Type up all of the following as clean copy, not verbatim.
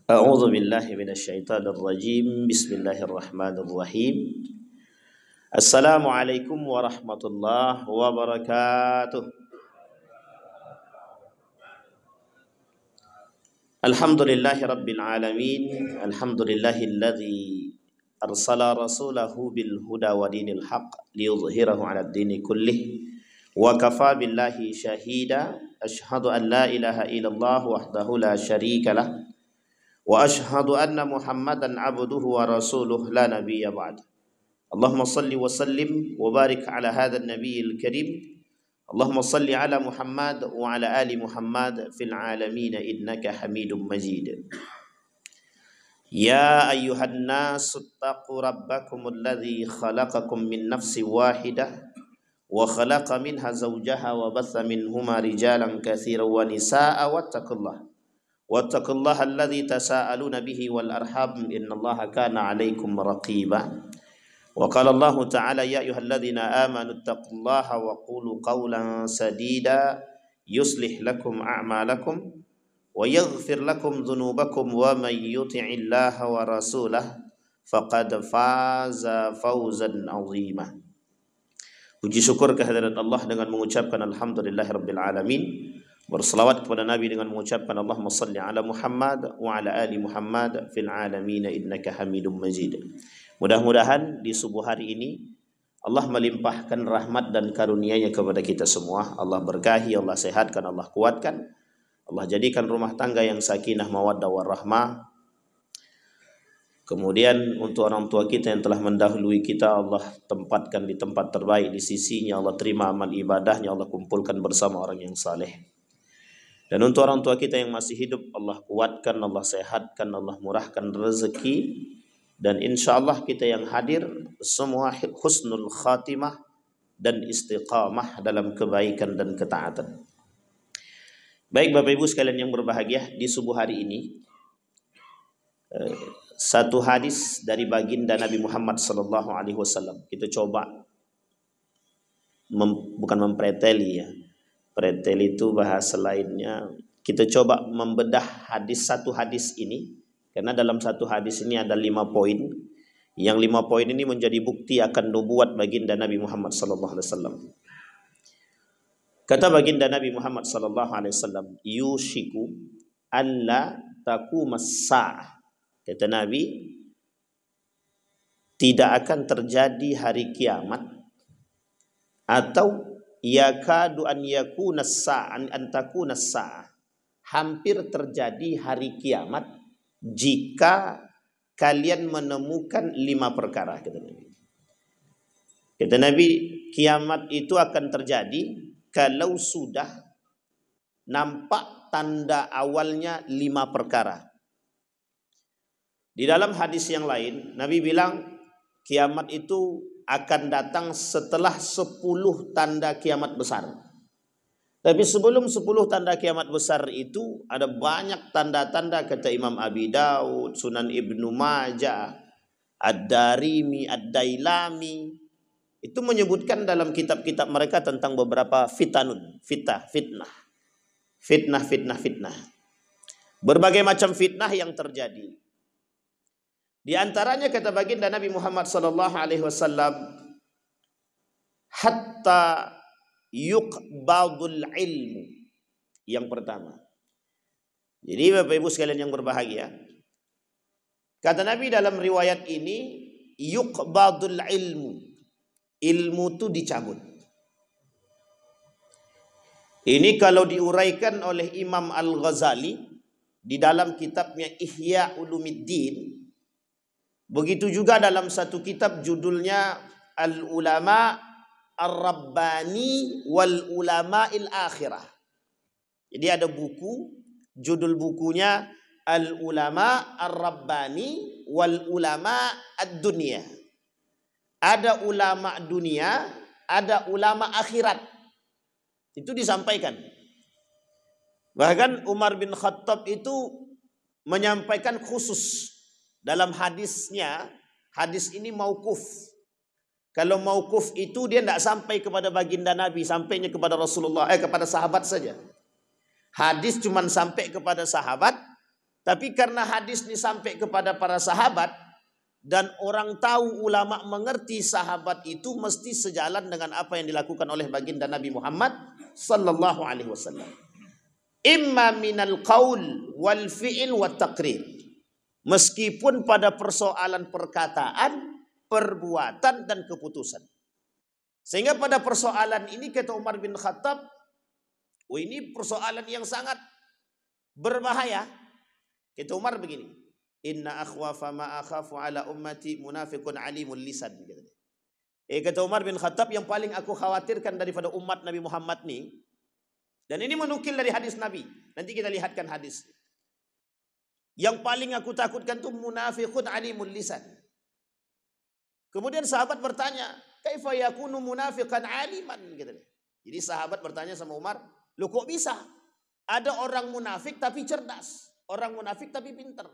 A'udzu billahi minasyaitonir rajim. Bismillahirrahmanirrahim. Assalamualaikum warahmatullahi wabarakatuh. Alhamdulillahi rabbil alamin. Alhamdulillahilladzi arsala rasulahu bil huda wa dinil haqq liyudhhirahu 'alad dini kullih. Wa kafa billahi syahida. Asyhadu an la ilaha illallah wahdahu la syarikalah. Wa ashhadu anna Muhammadan abduhu wa rasuluh la nabiyya ba'd. Allahumma salli wa sallim wa barik ala hadha an-nabiyil karim. Allahumma salli ala Muhammad wa ala ali Muhammad fil alamin innaka Hamidum Majid. Ya ayyuhan nas ittaqu rabbakum alladhi khalaqakum min nafsin wahidah wa khalaqa minha zawjaha wa batha minhuma rijalan katsiran wa nisaa'a wattaqullaha wattaqullaha alladzi tasaaluna bihi wal arham innallaha kana 'alaikum raqiba. Wa qala Allah ta'ala ya ayyuhalladzina amanu taqullaha wa qulu qawlan sadida yuslih lakum a'malakum wa yaghfir lakum dhunubakum wa may yuti'illaha wa rasulahu faqad faza fawzan 'azima. Puji syukur kehadirat Allah dengan mengucapkan alhamdulillahirabbil alamin. Berselawat kepada Nabi dengan mengucapkan Allahumma salli ala Muhammad wa ala ali Muhammad fil alamin innaka Hamidum Majid. Mudah-mudahan di subuh hari ini Allah melimpahkan rahmat dan karunia-Nya kepada kita semua. Allah berkahi, Allah sehatkan, Allah kuatkan. Allah jadikan rumah tangga yang sakinah mawaddah warahmah. Kemudian untuk orang tua kita yang telah mendahului kita, Allah tempatkan di tempat terbaik di sisi-Nya. Allah terima amal ibadahnya, Allah kumpulkan bersama orang yang saleh. Dan untuk orang tua kita yang masih hidup, Allah kuatkan, Allah sehatkan, Allah murahkan rezeki. Dan insya Allah kita yang hadir semua husnul khatimah dan istiqamah dalam kebaikan dan ketaatan. Baik Bapak Ibu sekalian yang berbahagia, di subuh hari ini satu hadis dari baginda Nabi Muhammad SAW. Kita coba bukan mempreteli ya. Pretel itu bahasa lainnya. Kita coba membedah satu hadis ini. Karena dalam satu hadis ini ada 5 poin. Yang 5 poin ini menjadi bukti akan nubuat baginda Nabi Muhammad SAW. Kata baginda Nabi Muhammad SAW, yushiku alla taqumas sa'ah. Kata Nabi, tidak akan terjadi hari kiamat atau yakadu an yakuna sa'an an takuna sa'ah. Hampir terjadi hari kiamat jika kalian menemukan 5 perkara, kata Nabi. Kata Nabi, kiamat itu akan terjadi kalau sudah nampak tanda awalnya 5 perkara. Di dalam hadis yang lain, Nabi bilang kiamat itu akan datang setelah 10 tanda kiamat besar. Tapi sebelum 10 tanda kiamat besar itu ada banyak tanda-tanda, kata Imam Abi Daud, Sunan Ibnu Majah, Ad-Darimi, Ad-Dailami. Itu menyebutkan dalam kitab-kitab mereka tentang beberapa fitnah. Berbagai macam fitnah yang terjadi. Di antaranya kata baginda Nabi Muhammad SAW, hatta yuqbadul ilmu. Yang pertama. Jadi Bapak Ibu sekalian yang berbahagia, kata Nabi dalam riwayat ini, yuqbadul ilmu. Ilmu itu dicabut. Ini kalau diuraikan oleh Imam Al-Ghazali di dalam kitabnya Ihya Ulumiddin. Begitu juga dalam satu kitab judulnya Al-Ulama Ar-Rabbani wal Ulama'il Akhirah. Jadi ada buku, judul bukunya Al-Ulama Ar-Rabbani wal Ulama Ad-Dunya. Ada ulama dunia, ada ulama akhirat. Itu disampaikan. Bahkan Umar bin Khattab itu menyampaikan khusus dalam hadisnya, hadis ini mauquf. Kalau mauquf itu dia tidak sampai kepada baginda Nabi, sampainya kepada Rasulullah, kepada sahabat saja. Hadis cuma sampai kepada sahabat, Tapi karena hadis ini sampai kepada para sahabat dan orang tahu, ulama mengerti, sahabat itu mesti sejalan dengan apa yang dilakukan oleh baginda Nabi Muhammad sallallahu alaihi wasallam. Imma minal qaul wal fi'il wat taqrir. Meskipun pada persoalan perkataan, perbuatan dan keputusan. Sehingga pada persoalan ini kata Umar bin Khattab, ini persoalan yang sangat berbahaya. Kata Umar begini, inna akhwafa ma akhafu ala ummati munafiqun alimul lisan. Kata Umar bin Khattab, yang paling aku khawatirkan daripada umat Nabi Muhammad nih, dan ini menukil dari hadis Nabi. Nanti kita lihatkan hadis. Yang paling aku takutkan tuh munafiqun alimul lisan. Kemudian sahabat bertanya, kaifa yakunu munafiqan aliman? Jadi sahabat bertanya sama Umar, lu kok bisa? Ada orang munafik tapi cerdas, orang munafik tapi pintar,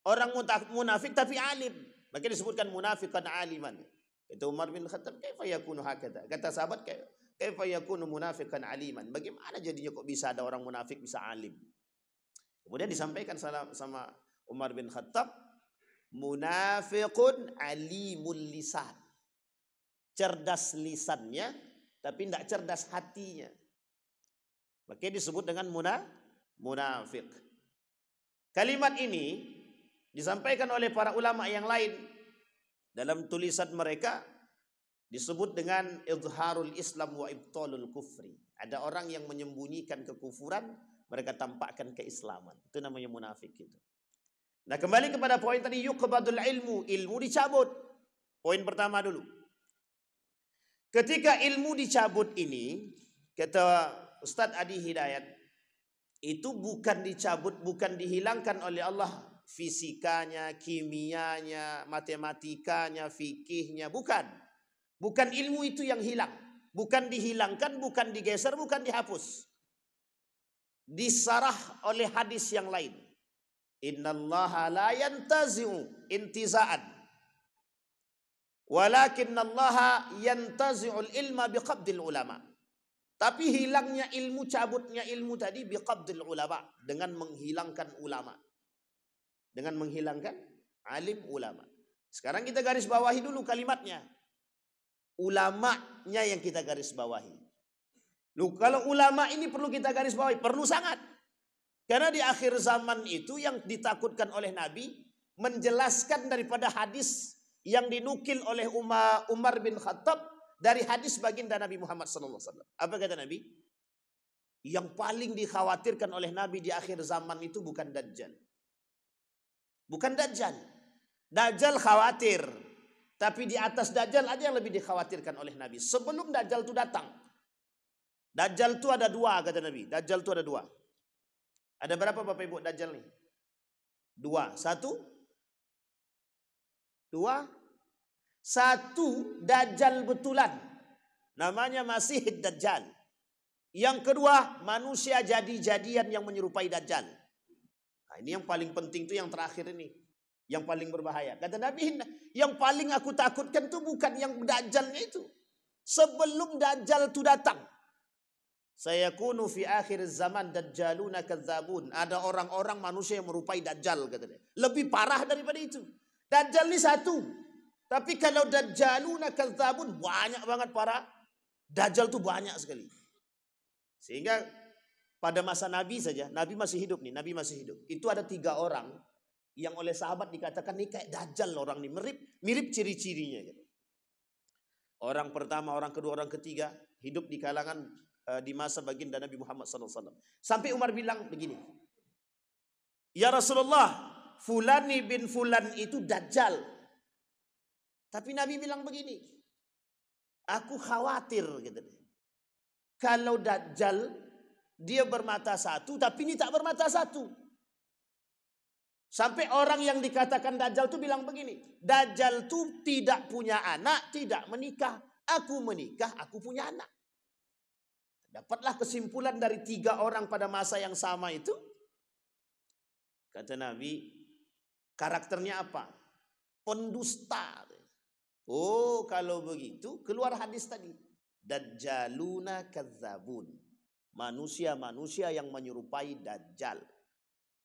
orang munafik tapi alim. Maka disebutkan munafiqan aliman. Itu Umar bin Khattab, kaifa yakunu hakadha? Kata sahabat, kaifa yakunu munafiqan aliman? Bagaimana jadinya kok bisa ada orang munafik bisa alim? Kemudian disampaikan sama Umar bin Khattab, munafiqun alimul lisan. Cerdas lisannya tapi tidak cerdas hatinya. Makanya disebut dengan munafik. Kalimat ini disampaikan oleh para ulama yang lain. Dalam tulisan mereka disebut dengan izharul Islam wa ibtalul kufri. Ada orang yang menyembunyikan kekufuran, mereka tampakkan keislaman. Itu namanya munafik gitu. Nah, kembali kepada poin tadi, yuqbadul ilmu dicabut. Poin pertama dulu. Ketika ilmu dicabut ini, kata Ustadz Adi Hidayat, itu bukan dicabut, bukan dihilangkan oleh Allah fisikanya, kimianya, matematikanya, fikihnya, bukan. Bukan ilmu itu yang hilang. Bukan dihilangkan, bukan digeser, bukan dihapus. Disarah oleh hadis yang lain. Innallaha la yantazi'u intiza'an. Walakinallaha yantazi'ul ilma biqabdil ulama. Tapi hilangnya ilmu, cabutnya ilmu tadi biqabdil ulama, dengan menghilangkan ulama. Dengan menghilangkan alim ulama. Sekarang kita garis bawahi dulu kalimatnya. Ulamanya yang kita garis bawahi. Loh, kalau ulama ini perlu kita garis bawahi, perlu sangat. Karena di akhir zaman itu yang ditakutkan oleh Nabi menjelaskan daripada hadis yang dinukil oleh Umar bin Khattab dari hadis baginda Nabi Muhammad SAW. Apa kata Nabi? Yang paling dikhawatirkan oleh Nabi di akhir zaman itu bukan Dajjal. Bukan Dajjal. Dajjal khawatir. Tapi di atas Dajjal ada yang lebih dikhawatirkan oleh Nabi. Sebelum Dajjal itu datang. Dajjal itu ada dua, kata Nabi. Dajjal itu ada dua. Ada berapa Bapak Ibu Dajjal nih? Dua. Satu. Dua. Satu Dajjal betulan. Namanya Masih Dajjal. Yang kedua, manusia jadi-jadian yang menyerupai Dajjal. Nah, ini yang paling penting tuh yang terakhir ini. Yang paling berbahaya. Kata Nabi, yang paling aku takutkan tuh bukan yang Dajjalnya itu. Sebelum Dajjal itu datang. Sayakunu fi akhir zaman dajjaluna kadzabun. Ada orang-orang manusia yang merupai Dajjal, kata dia. Lebih parah daripada itu. Dajjal ini satu. Tapi kalau dajjaluna kadzabun, banyak banget para Dajjal itu banyak sekali. Sehingga pada masa Nabi saja, Nabi masih hidup nih, Nabi masih hidup. Itu ada 3 orang yang oleh sahabat dikatakan nih kayak Dajjal orang nih, mirip ciri-cirinya. Orang pertama, orang kedua, orang ketiga hidup di kalangan di masa baginda Nabi Muhammad SAW. Sampai Umar bilang begini, ya Rasulullah, Fulani bin Fulan itu Dajjal. Tapi Nabi bilang begini, aku khawatir gitu. Kalau Dajjal dia bermata satu, tapi ini tak bermata satu. Sampai orang yang dikatakan Dajjal itu bilang begini, Dajjal itu tidak punya anak, tidak menikah. Aku menikah, aku punya anak. Dapatlah kesimpulan dari 3 orang pada masa yang sama itu. Kata Nabi, karakternya apa? Pendusta. Oh, kalau begitu keluar hadis tadi. Dajjaluna kadzabun. Manusia-manusia yang menyerupai Dajjal.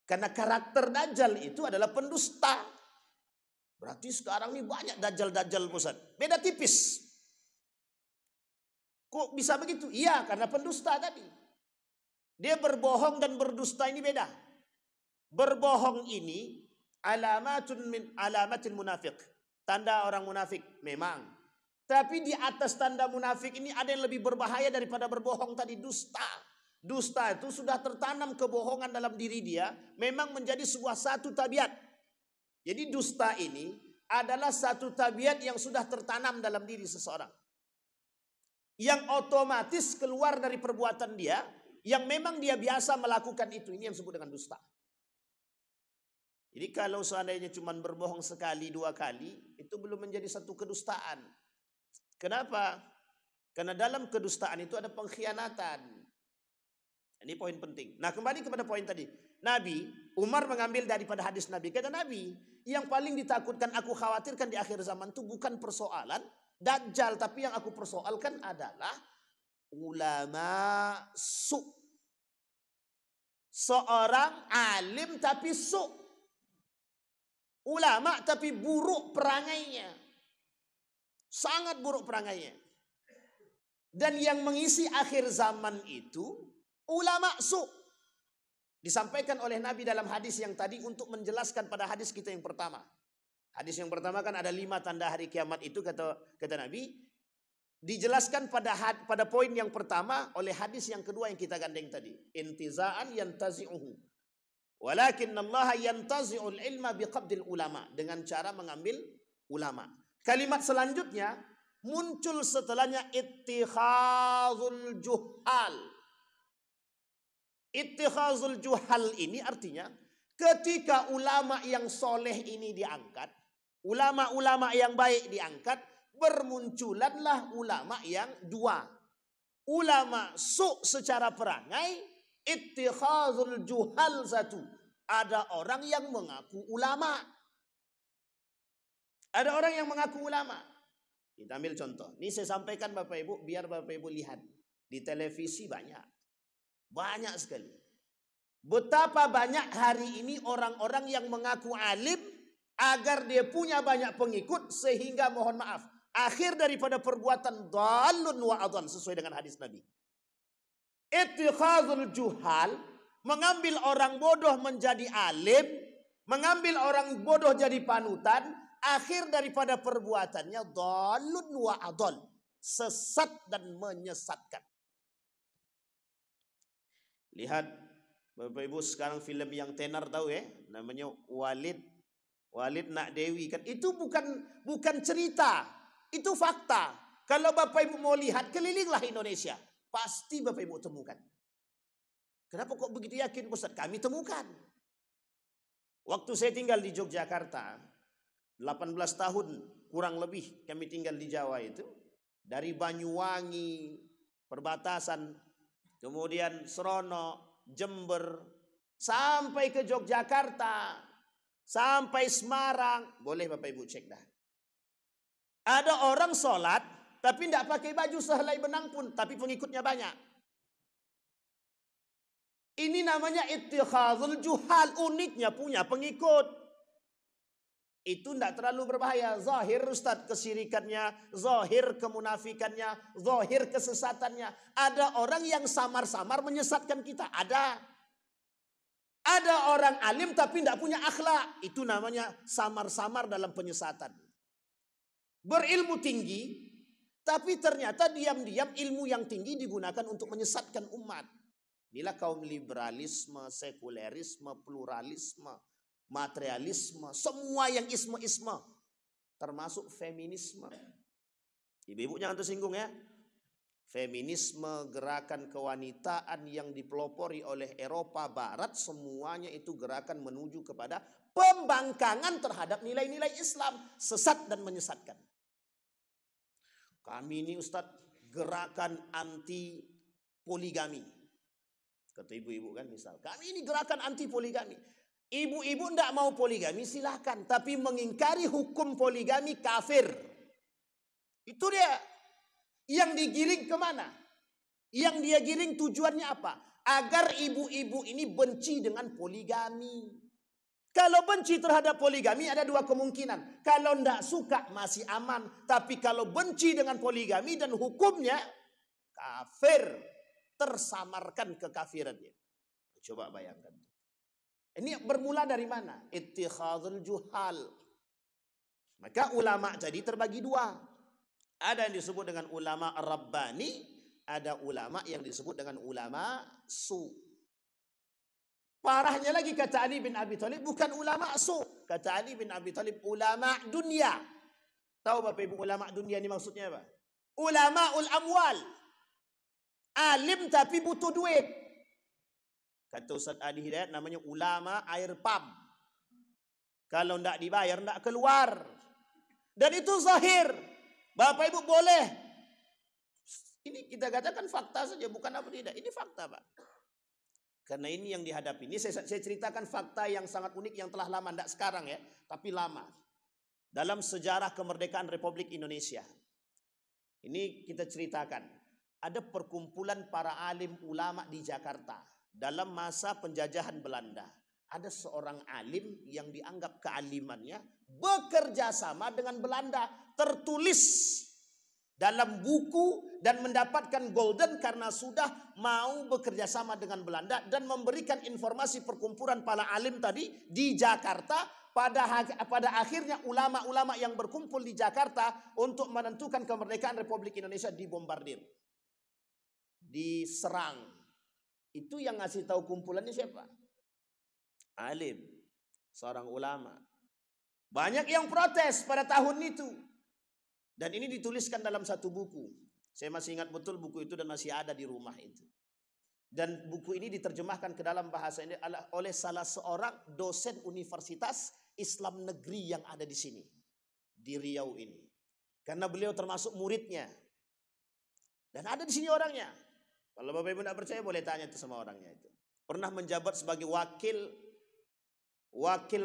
Karena karakter Dajjal itu adalah pendusta. Berarti sekarang ini banyak Dajjal-Dajjal Ustaz. Beda tipis. Kok bisa begitu? Iya, karena pendusta tadi. Dia berbohong dan berdusta ini beda. Berbohong ini alamatin munafik. Tanda orang munafik memang. Tapi di atas tanda munafik ini ada yang lebih berbahaya daripada berbohong tadi, dusta. Dusta itu sudah tertanam kebohongan dalam diri dia, memang menjadi sebuah satu tabiat. Jadi dusta ini adalah satu tabiat yang sudah tertanam dalam diri seseorang. Yang otomatis keluar dari perbuatan dia, yang memang dia biasa melakukan itu. Ini yang disebut dengan dusta. Jadi kalau seandainya cuma berbohong sekali, dua kali, itu belum menjadi satu kedustaan. Kenapa? Karena dalam kedustaan itu ada pengkhianatan. Ini poin penting. Nah, kembali kepada poin tadi. Nabi, Umar mengambil daripada hadis Nabi. Kata Nabi, yang paling ditakutkan, aku khawatirkan di akhir zaman itu bukan persoalan Dajjal. Tapi yang aku persoalkan adalah ulama su. Seorang alim tapi su. Ulama tapi buruk perangainya. Sangat buruk perangainya. Dan yang mengisi akhir zaman itu ulama su. Disampaikan oleh Nabi dalam hadis yang tadi untuk menjelaskan pada hadis kita yang pertama. Hadis yang pertama kan ada 5 tanda hari kiamat itu kata Nabi. Dijelaskan pada poin yang pertama oleh hadis yang kedua yang kita gandeng tadi. Intiza'an yantazi'uhu. Walakin Allah yantazi'ul ilma biqabdil ulama. Dengan cara mengambil ulama. Kalimat selanjutnya muncul setelahnya ittikhazul juhal. Ittikhazul juhal ini artinya ketika ulama yang soleh ini diangkat, ulama-ulama yang baik diangkat, bermunculanlah ulama yang dua. Ulama su secara perangai, ittikhazul juhal satu. Ada orang yang mengaku ulama. Ada orang yang mengaku ulama. Kita ambil contoh. Ini saya sampaikan Bapak Ibu, biar Bapak Ibu lihat. Di televisi banyak. Banyak sekali. Betapa banyak hari ini orang-orang yang mengaku alim agar dia punya banyak pengikut sehingga mohon maaf. Akhir daripada perbuatan dalun wa adhan sesuai dengan hadis Nabi. Ittikhazul juhal, mengambil orang bodoh menjadi alim, mengambil orang bodoh jadi panutan, akhir daripada perbuatannya dalun wa adhan, sesat dan menyesatkan. Lihat Bapak Ibu sekarang film yang tenar tahu ya, namanya Walid Nak Dewi kan. Itu bukan cerita, itu fakta. Kalau Bapak Ibu mau lihat, kelilinglah Indonesia, pasti Bapak Ibu temukan. Kenapa kok begitu yakin Ustaz? Kami temukan. Waktu saya tinggal di Yogyakarta, 18 tahun kurang lebih kami tinggal di Jawa itu, dari Banyuwangi, perbatasan, kemudian Serono, Jember, sampai ke Yogyakarta, sampai Semarang. Boleh Bapak Ibu cek dah. Ada orang sholat, tapi tidak pakai baju sehelai benang pun, tapi pengikutnya banyak. Ini namanya ittikhazul juhal, uniknya punya pengikut. Itu tidak terlalu berbahaya. Zahir Ustaz kesyirikannya, zahir kemunafikannya, zahir kesesatannya. Ada orang yang samar-samar menyesatkan kita. Ada orang alim tapi tidak punya akhlak. Itu namanya samar-samar dalam penyesatan. Berilmu tinggi, tapi ternyata diam-diam ilmu yang tinggi digunakan untuk menyesatkan umat. Inilah kaum liberalisme, sekulerisme, pluralisme, materialisme, semua yang isme-isme, termasuk feminisme. Ibu-ibu jangan tersinggung ya. Feminisme, gerakan kewanitaan yang dipelopori oleh Eropa Barat, semuanya itu gerakan menuju kepada pembangkangan terhadap nilai-nilai Islam, sesat dan menyesatkan. Kami ini Ustadz gerakan anti poligami. Kata ibu-ibu kan misal, kami ini gerakan anti poligami. Ibu-ibu tidak mau poligami silahkan, tapi mengingkari hukum poligami kafir. Itu dia. Yang digiring kemana? Yang dia giring tujuannya apa? agar ibu-ibu ini benci dengan poligami. Kalau benci terhadap poligami ada dua kemungkinan. Kalau tidak suka masih aman. Tapi kalau benci dengan poligami dan hukumnya kafir, tersamarkan kekafirannya. Coba bayangkan. Ini bermula dari mana? Ittikhadzul juhal. Maka ulama jadi terbagi dua. Ada yang disebut dengan ulama rabbani, ada ulama yang disebut dengan ulama su. Parahnya lagi kata Ali bin Abi Thalib, bukan ulama su. Kata Ali bin Abi Thalib, ulama dunia. Tahu Bapak Ibu ulama dunia ini maksudnya apa? Ulamaul amwal. Alim tapi butuh duit. Kata Ustaz Adi Hidayat namanya ulama air pump. Kalau tidak dibayar tidak keluar. Dan itu zahir. Bapak Ibu boleh. Ini kita katakan fakta saja, bukan apa tidak. Ini fakta Pak. Karena ini yang dihadapi. Ini saya ceritakan fakta yang sangat unik yang telah lama. Tidak sekarang ya, tapi lama. Dalam sejarah kemerdekaan Republik Indonesia. Ini kita ceritakan. Ada perkumpulan para alim ulama di Jakarta. Dalam masa penjajahan Belanda. Ada seorang alim yang dianggap kealimannya bekerja sama dengan Belanda. Tertulis dalam buku dan mendapatkan golden karena sudah mau bekerja sama dengan Belanda dan memberikan informasi perkumpulan para alim tadi di Jakarta. Pada akhirnya ulama-ulama yang berkumpul di Jakarta untuk menentukan kemerdekaan Republik Indonesia dibombardir, diserang. Itu yang ngasih tahu kumpulannya siapa? Alim, seorang ulama. Banyak yang protes pada tahun itu. Dan ini dituliskan dalam satu buku. Saya masih ingat betul buku itu dan masih ada di rumah itu. Dan buku ini diterjemahkan ke dalam bahasa ini oleh salah seorang dosen Universitas Islam Negeri yang ada di sini. Di Riau ini. Karena beliau termasuk muridnya. Dan ada di sini orangnya. Kalau Bapak Ibu tidak percaya boleh tanya itu sama orangnya itu. Pernah menjabat sebagai wakil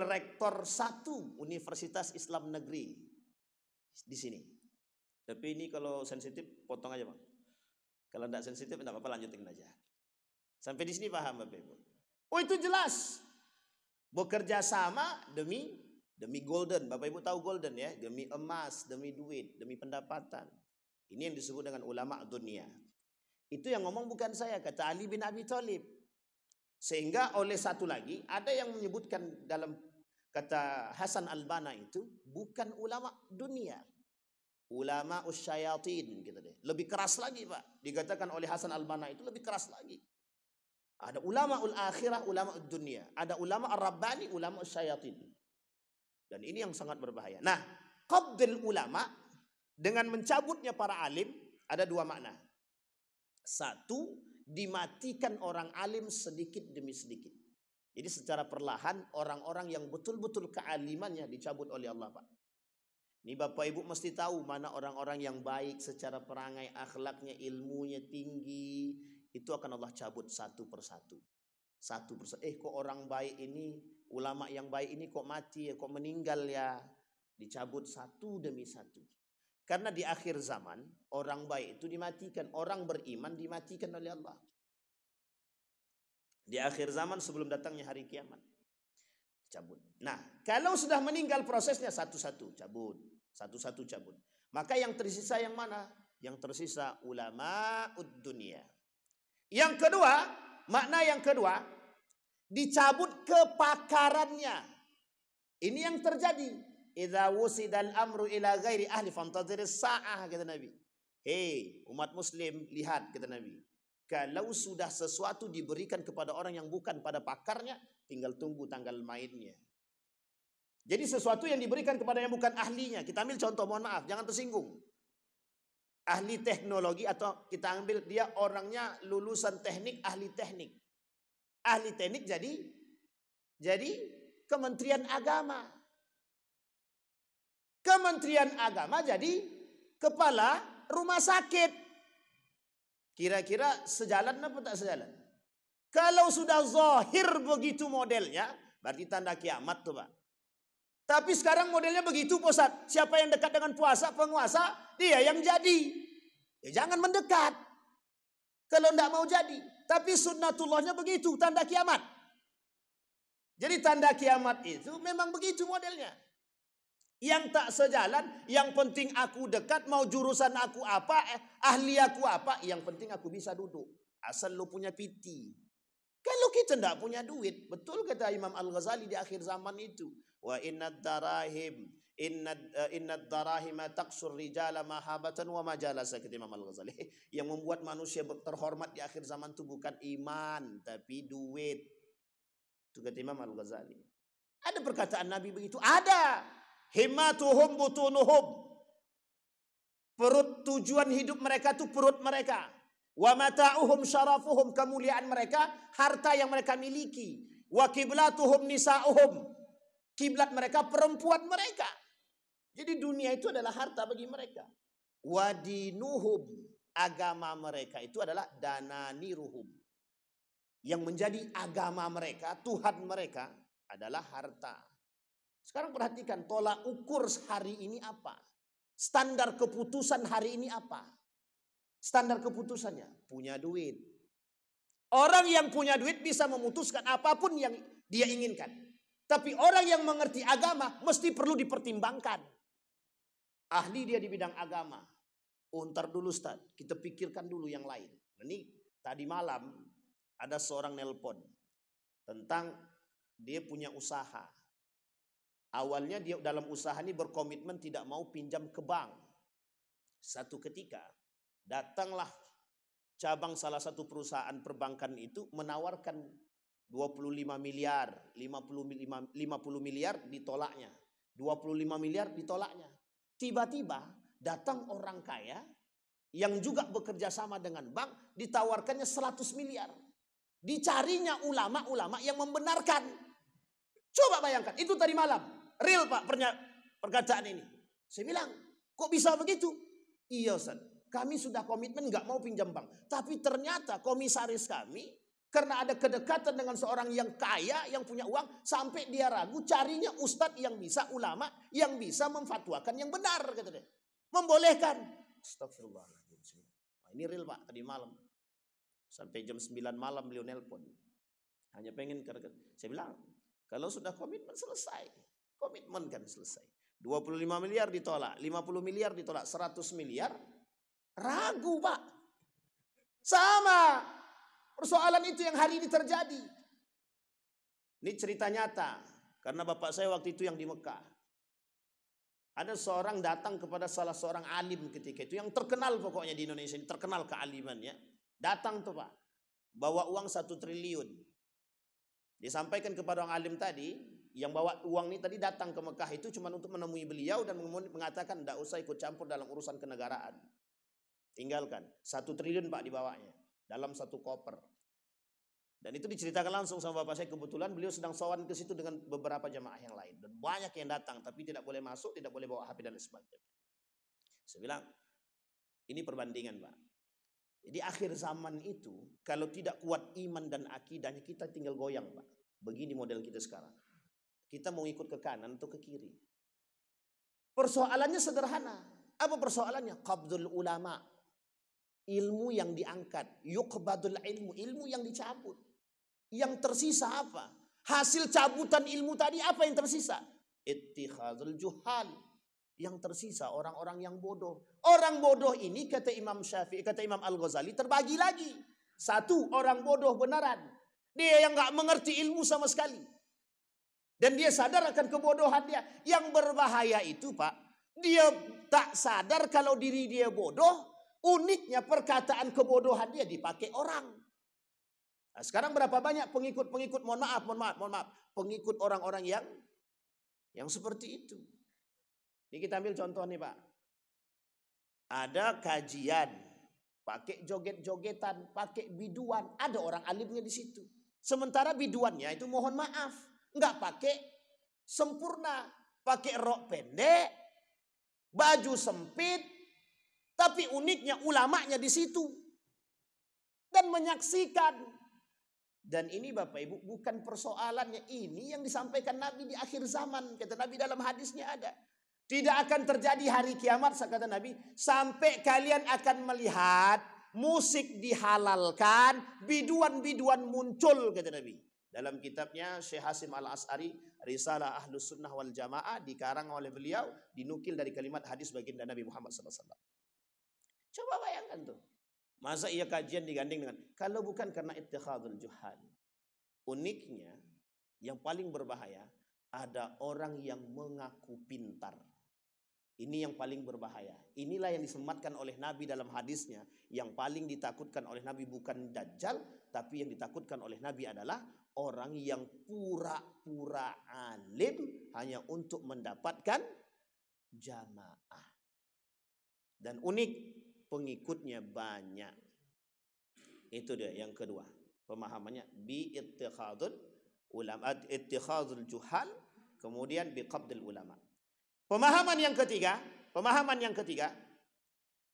rektor 1 Universitas Islam Negeri di sini. Tapi ini kalau sensitif potong aja Bang. Kalau tidak sensitif tidak apa-apa lanjutin aja. Sampai di sini paham Bapak Ibu? Oh itu jelas. Bekerja sama demi golden. Bapak Ibu tahu golden ya? Demi emas, demi duit, demi pendapatan. Ini yang disebut dengan ulama dunia. Itu yang ngomong bukan saya, kata Ali bin Abi Thalib. Sehingga oleh satu lagi ada yang menyebutkan dalam kata Hasan al-Banna itu bukan ulama dunia. Ulama usyayatin gitu deh. Lebih keras lagi Pak. Dikatakan oleh Hasan al-Banna itu lebih keras lagi. Ada ulama ul-akhirah, ulama dunia. Ada ulama ar-rabbani, ulama usyayatin. Dan ini yang sangat berbahaya. Nah, qabdil ulama dengan mencabutnya para alim ada dua makna. Satu, dimatikan orang alim sedikit demi sedikit. Jadi secara perlahan orang-orang yang betul-betul kealimannya dicabut oleh Allah Pak. Ini Bapak Ibu mesti tahu mana orang-orang yang baik secara perangai, akhlaknya, ilmunya tinggi. Itu akan Allah cabut satu persatu. Satu persatu. Kok orang baik ini, ulama yang baik ini kok mati ya, kok meninggal ya. Dicabut satu demi satu. Karena di akhir zaman, orang baik itu dimatikan. Orang beriman dimatikan oleh Allah. Di akhir zaman sebelum datangnya hari kiamat. Cabut. Nah, kalau sudah meninggal prosesnya satu-satu cabut. Satu-satu cabut. Maka yang tersisa yang mana? Yang tersisa ulama dunia. Yang kedua, makna yang kedua, dicabut kepakarannya. Ini yang terjadi. Idza wusidal amru ila ghairi ahli fantadhiris sa'ah kata Nabi. Hei umat muslim, lihat kata Nabi. Kalau sudah sesuatu diberikan kepada orang yang bukan pada pakarnya, tinggal tunggu tanggal mainnya. Jadi sesuatu yang diberikan kepada yang bukan ahlinya. Kita ambil contoh, mohon maaf, jangan tersinggung. Ahli teknologi atau kita ambil dia orangnya lulusan teknik, ahli teknik. Ahli teknik jadi Kementerian Agama. Kementerian Agama jadi kepala rumah sakit. Kira-kira sejalan apa tak sejalan? Kalau sudah zahir begitu modelnya, berarti tanda kiamat tuh Pak. Tapi sekarang modelnya begitu Ustaz. Siapa yang dekat dengan penguasa, dia yang jadi. Ya, jangan mendekat. Kalau tidak mau jadi. Tapi sunnatullahnya begitu, tanda kiamat. Jadi tanda kiamat itu memang begitu modelnya. Yang tak sejalan, yang penting aku dekat, mau jurusan aku apa, ahli aku apa, yang penting aku bisa duduk. Asal lu punya piti. Kalau kita tidak punya duit, betul kata Imam Al-Ghazali di akhir zaman itu. Wa innad darahima taqsur rijala mahabatan wa majalasa, kata Imam Al-Ghazali. Yang membuat manusia terhormat di akhir zaman itu bukan iman, tapi duit. Itu kata Imam Al-Ghazali. Ada perkataan Nabi begitu? Ada. Himmatuhum butunuhum. Perut, tujuan hidup mereka itu perut mereka. Wa mata'uhum syarafuhum, kemuliaan mereka, harta yang mereka miliki. Wa kiblatuhum nisa'uhum, kiblat mereka perempuan mereka. Jadi dunia itu adalah harta bagi mereka. Wa dinuhum, agama mereka itu adalah dananiruhum. Yang menjadi agama mereka, Tuhan mereka adalah harta. Sekarang perhatikan tolak ukur hari ini apa? Standar keputusan hari ini apa? Standar keputusannya punya duit. Orang yang punya duit bisa memutuskan apapun yang dia inginkan. Tapi orang yang mengerti agama mesti perlu dipertimbangkan. Ahli dia di bidang agama. Oh, ntar dulu Ustaz, kita pikirkan dulu yang lain. Ini tadi malam ada seorang nelpon tentang dia punya usaha. Awalnya dia dalam usaha ini berkomitmen tidak mau pinjam ke bank. Satu ketika datanglah cabang salah satu perusahaan perbankan itu menawarkan 25 miliar, 50 miliar ditolaknya. 25 miliar ditolaknya. Tiba-tiba datang orang kaya yang juga bekerja sama dengan bank, ditawarkannya 100 miliar. Dicarinya ulama-ulama yang membenarkan. Coba bayangkan, itu tadi malam. Real Pak perkataan ini. Saya bilang, kok bisa begitu? Iya Ustaz, kami sudah komitmen nggak mau pinjam bank. Tapi ternyata komisaris kami, karena ada kedekatan dengan seorang yang kaya, yang punya uang, sampai dia ragu carinya ustadz yang bisa, ulama, yang bisa memfatwakan yang benar. Kata dia. Membolehkan. Astagfirullahaladzim. Nah, ini real Pak, tadi malam. Sampai jam 9 malam beliau nelpon. Hanya pengen, saya bilang, kalau sudah komitmen selesai. Komitmen kan selesai. 25 miliar ditolak, 50 miliar ditolak, 100 miliar. Ragu Pak. Sama. Persoalan itu yang hari ini terjadi. Ini cerita nyata. Karena bapak saya waktu itu yang di Mekah. Ada seorang datang kepada salah seorang alim ketika itu. Yang terkenal pokoknya di Indonesia ini. Terkenal kealimannya. Datang tuh Pak. Bawa uang 1 triliun. Disampaikan kepada orang alim tadi. Yang bawa uang ini tadi datang ke Mekah itu cuma untuk menemui beliau dan mengatakan tidak usah ikut campur dalam urusan kenegaraan. Tinggalkan. 1 triliun Pak dibawanya. Dalam 1 koper. Dan itu diceritakan langsung sama bapak saya. Kebetulan beliau sedang sowan ke situ dengan beberapa jamaah yang lain. Dan banyak yang datang. Tapi tidak boleh masuk, tidak boleh bawa HP dan sebagainya. Saya bilang, ini perbandingan Pak. Jadi akhir zaman itu, kalau tidak kuat iman dan akidahnya, kita tinggal goyang Pak. Begini model kita sekarang. Kita mau ikut ke kanan atau ke kiri. Persoalannya sederhana. Apa persoalannya? Qabdul ulama. Ilmu yang diangkat. Yuqbadul ilmu. Ilmu yang dicabut. Yang tersisa apa? Hasil cabutan ilmu tadi apa yang tersisa? Ittikhadul juhal. Yang tersisa orang-orang yang bodoh. Orang bodoh ini kata Imam Syafi'i, kata Imam Al-Ghazali terbagi lagi. 1, orang bodoh beneran. Dia yang gak mengerti ilmu sama sekali. Dan dia sadar akan kebodohan dia. Yang berbahaya itu Pak, dia tak sadar kalau diri dia bodoh. Uniknya perkataan kebodohan dia dipakai orang. Nah, sekarang berapa banyak pengikut-pengikut, mohon maaf. Pengikut orang-orang yang seperti itu. Ini kita ambil contoh nih Pak. Ada kajian, pakai joget-jogetan, pakai biduan. Ada orang alimnya di situ. Sementara biduannya itu mohon maaf. Enggak pakai sempurna, pakai rok pendek, baju sempit, tapi uniknya ulamanya di situ dan menyaksikan. Dan ini Bapak Ibu bukan persoalannya, ini yang disampaikan Nabi di akhir zaman. Kata Nabi dalam hadisnya ada. Tidak akan terjadi hari kiamat, kata Nabi, sampai kalian akan melihat musik dihalalkan, biduan-biduan muncul, kata Nabi. Dalam kitabnya Syekh Hasim Al-As'ari, Risalah Ahlus Sunnah wal Jamaah, dikarang oleh beliau, dinukil dari kalimat hadis baginda Nabi Muhammad SAW. Coba bayangkan tuh. Masa iya kajian digandeng dengan, kalau bukan karena ittikhadul juhal. Uniknya, yang paling berbahaya, ada orang yang mengaku pintar. Ini yang paling berbahaya. Inilah yang disematkan oleh Nabi dalam hadisnya. Yang paling ditakutkan oleh Nabi bukan Dajjal, tapi yang ditakutkan oleh Nabi adalah orang yang pura-pura alim hanya untuk mendapatkan jamaah. Dan unik, pengikutnya banyak. Itu dia yang kedua. Pemahamannya bi ittikhadul ulama, ittikhadul juhal, kemudian bi qabdil ulama. Pemahaman yang ketiga,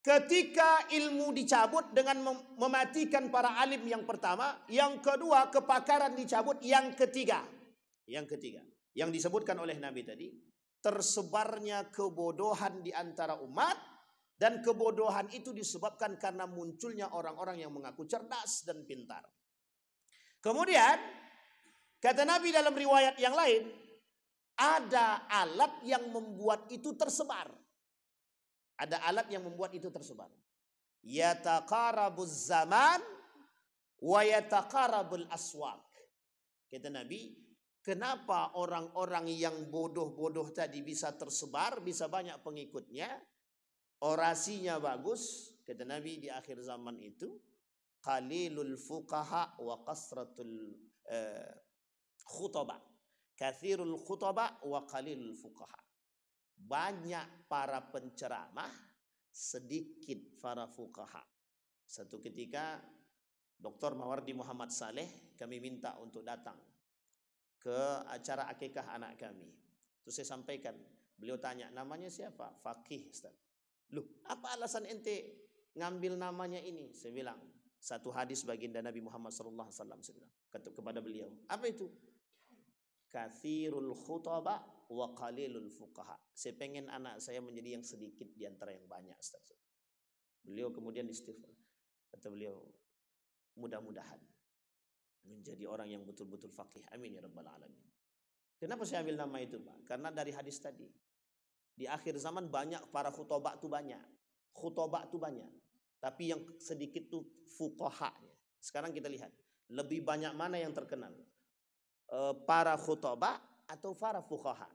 ketika ilmu dicabut dengan mematikan para alim yang pertama, yang kedua kepakaran dicabut, yang ketiga yang disebutkan oleh Nabi tadi, tersebarnya kebodohan di antara umat, dan kebodohan itu disebabkan karena munculnya orang-orang yang mengaku cerdas dan pintar. Kemudian kata Nabi dalam riwayat yang lain, ada alat yang membuat itu tersebar. Ada alat yang membuat itu tersebar. Yataqarabuz zaman wa yataqarabul aswaq. Kata Nabi, kenapa orang-orang yang bodoh-bodoh tadi bisa tersebar, bisa banyak pengikutnya, orasinya bagus. Kata Nabi, di akhir zaman itu qalilul fuqaha wa kasratul khutaba. Kathirul khutaba wa qalilul fuqaha. Banyak para penceramah, sedikit para fuqaha. Satu ketika Dr. Mawardi Muhammad Saleh kami minta untuk datang ke acara akikah anak kami. Terus saya sampaikan, beliau tanya, namanya siapa? Faqih, Ustaz. Loh, apa alasan ente ngambil namanya ini? Saya bilang, satu hadis baginda Nabi Muhammad SAW. Saya bilang kepada beliau, apa itu? Kathirul khutaba wa qalilul fuqaha. Saya pengen anak saya menjadi yang sedikit di antara yang banyak, Ustaz. Beliau kemudian istighfar. Kata beliau, mudah-mudahan menjadi orang yang betul-betul faqih. Amin ya rabbal alamin. Kenapa saya ambil nama itu, Pak? Karena dari hadis tadi. Di akhir zaman banyak para khutbah itu banyak. Khutbah itu banyak. Tapi yang sedikit itu fuqahanya. Sekarang kita lihat, lebih banyak mana yang terkenal? Para khutbah atau para fuqaha?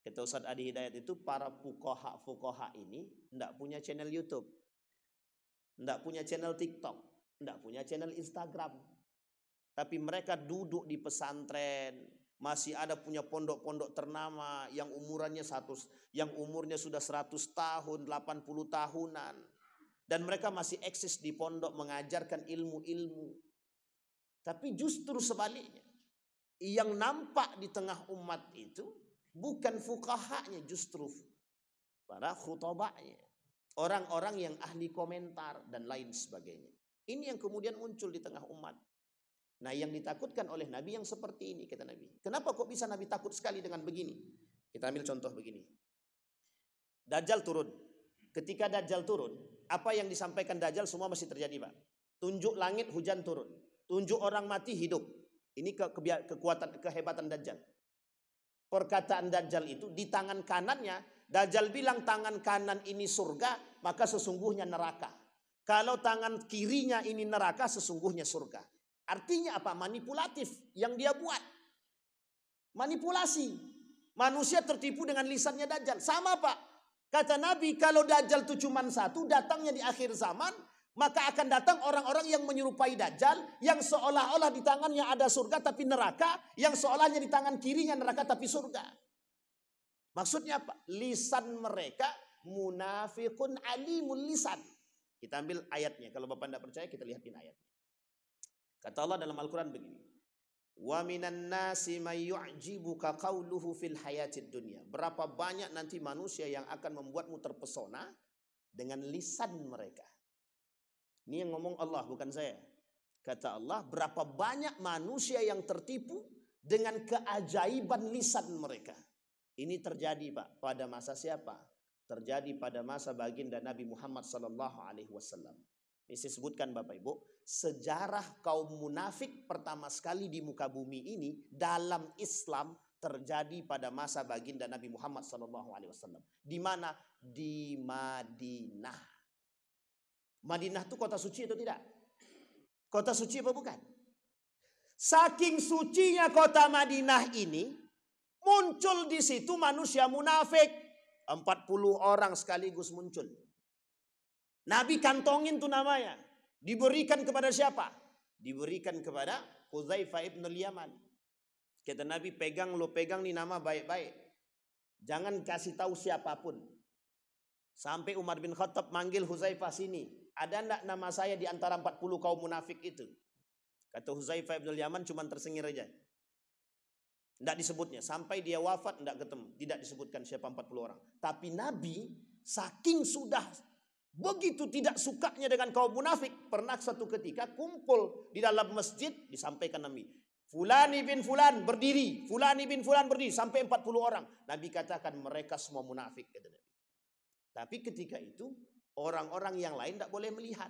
Kata Ustaz Adi Hidayat itu, para fuqaha ini tidak punya channel YouTube, tidak punya channel TikTok, tidak punya channel Instagram. Tapi mereka duduk di pesantren, masih ada punya pondok-pondok ternama yang umurnya sudah 100 tahun, 80 tahunan. Dan mereka masih eksis di pondok mengajarkan ilmu-ilmu. Tapi justru sebaliknya, yang nampak di tengah umat itu bukan fuqahanya, justru para khutbahnya. Orang-orang yang ahli komentar dan lain sebagainya. Ini yang kemudian muncul di tengah umat. Nah, yang ditakutkan oleh Nabi yang seperti ini, kata Nabi. Kenapa kok bisa Nabi takut sekali dengan begini? Kita ambil contoh begini. Dajjal turun. Ketika Dajjal turun, apa yang disampaikan Dajjal semua masih terjadi, Pak. Tunjuk langit, hujan turun. Tunjuk orang mati, hidup. Ini kekuatan, kehebatan Dajjal. Perkataan Dajjal itu, di tangan kanannya, Dajjal bilang tangan kanan ini surga, maka sesungguhnya neraka. Kalau tangan kirinya ini neraka, sesungguhnya surga. Artinya apa? Manipulatif yang dia buat. Manipulasi. Manusia tertipu dengan lisannya Dajjal. Sama, Pak. Kata Nabi, kalau Dajjal itu cuma satu, datangnya di akhir zaman, maka akan datang orang-orang yang menyerupai Dajjal, yang seolah-olah di tangannya ada surga tapi neraka, yang seolahnya di tangan kirinya neraka tapi surga. Maksudnya apa? Lisan mereka munafiqun alimul lisan. Kita ambil ayatnya. Kalau Bapak tidak percaya, kita lihatin ayatnya. Kata Allah dalam Al-Quran begini. Wa minan nasi may yu'jibuka qawluhu fil hayatid dunya. Berapa banyak nanti manusia yang akan membuatmu terpesona dengan lisan mereka. Ini yang ngomong Allah, bukan saya. Kata Allah, berapa banyak manusia yang tertipu dengan keajaiban lisan mereka. Ini terjadi, Pak, pada masa siapa? Terjadi pada masa baginda Nabi Muhammad SAW. Saya sebutkan Bapak Ibu, sejarah kaum munafik pertama sekali di muka bumi ini dalam Islam terjadi pada masa baginda Nabi Muhammad SAW. Di mana? Di Madinah. Madinah itu kota suci atau tidak? Kota suci apa bukan? Saking sucinya kota Madinah ini, muncul di situ manusia munafik. 40 orang sekaligus muncul. Nabi kantongin tuh namanya. Diberikan kepada siapa? Diberikan kepada Hudzaifah ibn al-Yaman. Kata Nabi, pegang nih nama baik-baik. Jangan kasih tahu siapapun. Sampai Umar bin Khattab manggil Hudzaifah sini. Ada enggak nama saya di antara 40 kaum munafik itu? Kata Hudzaifah ibn al-Yaman cuma tersengir aja. Enggak disebutnya. Sampai dia wafat enggak ketemu. Tidak disebutkan siapa 40 orang. Tapi Nabi saking sudah begitu tidak sukanya dengan kaum munafik, pernah satu ketika kumpul di dalam masjid, disampaikan Nabi, Fulani bin Fulan berdiri, Fulani bin Fulan berdiri, sampai 40 orang. Nabi katakan mereka semua munafik, kata Nabi. Tapi ketika itu orang-orang yang lain tidak boleh melihat,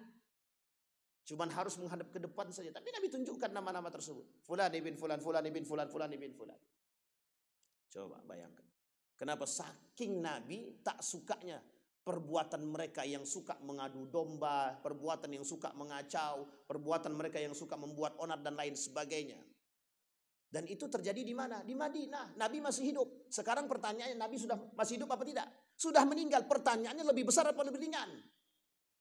cuman harus menghadap ke depan saja. Tapi Nabi tunjukkan nama-nama tersebut, Fulani bin Fulan, Fulani bin Fulan, Fulani bin Fulan. Coba bayangkan, kenapa saking Nabi tak sukanya perbuatan mereka yang suka mengadu domba, perbuatan yang suka mengacau, perbuatan mereka yang suka membuat onar dan lain sebagainya. Dan itu terjadi di mana? Di Madinah. Nabi masih hidup. Sekarang pertanyaannya, Nabi sudah masih hidup apa tidak? Sudah meninggal. Pertanyaannya lebih besar apa lebih ringan?